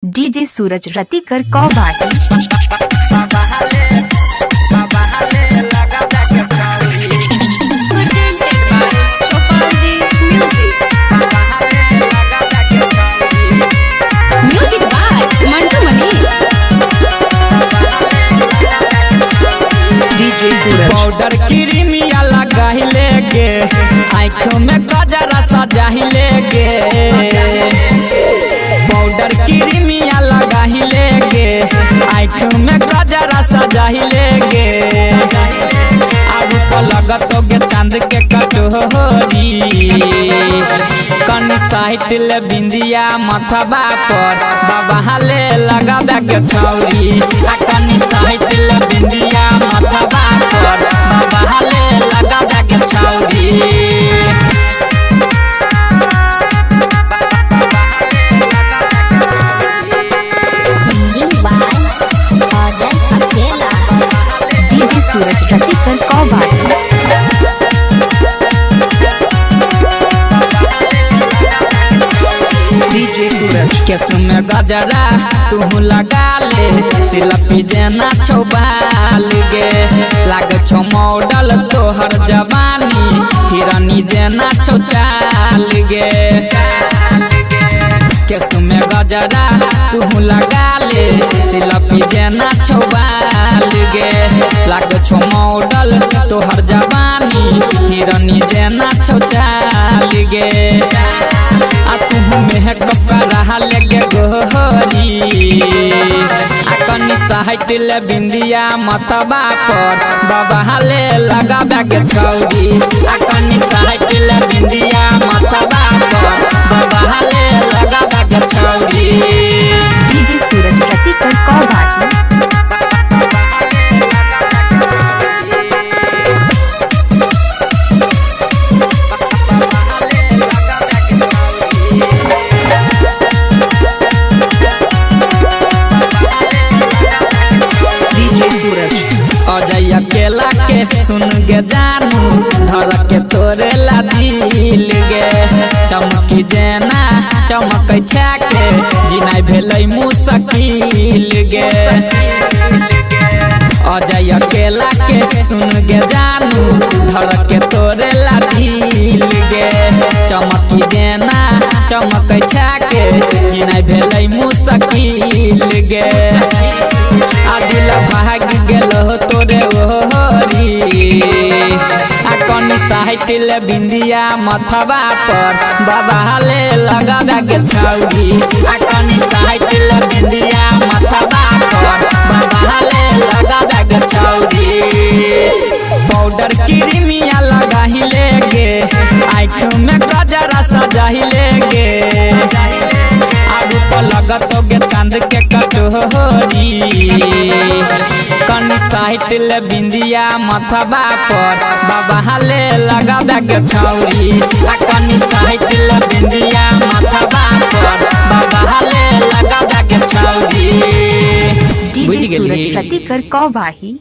DJ सूरज रतिकर कौबाटी powder Crimea लगाहिले गे आँखों में गजरा सजाहिले गे पाउडर क्रीमिया लगाहिले गे आँखों में गजरा सजाहिले गे आरू तो लगत गे चांद के कटोरी कनी साइट ले बिंदिया मथबा पर बाबा हाले लगाबे के छौरी आ कनी साइट ले बिंदिया मथबा पर बाबा हाले लगाबे के छौरी डीजे सूरज रतिकर कौबाटी डीजे सूरज केस में गजरा तू लगा ले सिलपी जेना छौबाल गे लाग छौ मॉडल तोहर जवानी हिरानी जेना छौ चाल गे केस में गजरा तू लगा ले सिलपी जेना छौबाल गे लाग छौ मॉडल तोहर जवानी हिरानी जेना छौ चाल गे आ तू मेकअप करा लगे गोहरी आ कनी साइट ले बिंदिया मथबा पर बाबा हाले लगाबे के छौरी आ कनी साइट ले बिंदिया मथबा पर बाबा हाले लगाबे के छौरी डीजे सूरज रतिकर कौबाटी अजय अकेला के सुन गे जानू धर के तोरे ला दिल गे चमकी जेना चमक छाके जिनाई भेलै मुश्किल गे अजय अकेला के सुन गे जानू धर के तोरे ला दिल गे चमकी जेना चमक छाके जिनाई भेलै मुश्किल गे आ दिल भाग गेलो तोरे ओहरी आ कनी साइट ले बिंदिया मथबा पर बाबा हाले लगाबे के छौरी आ कनी साइट ले बिंदिया मथबा पर बाबा हाले लगाबे के छौरी पाउडर क्रीमिया लगाहिले गे आँखों में गजरा सजाहिले गे आरू तो लगत गे चांद के कटोरी कनी साइट ले बिंदिया मथबा पर बाबा हाले लगाबे के छौरी आ कनी साइट ले बिंदिया मथबा पर बाबा हाले लगाबे के छौरी डीजे सूरज रतिकर कौबाटी।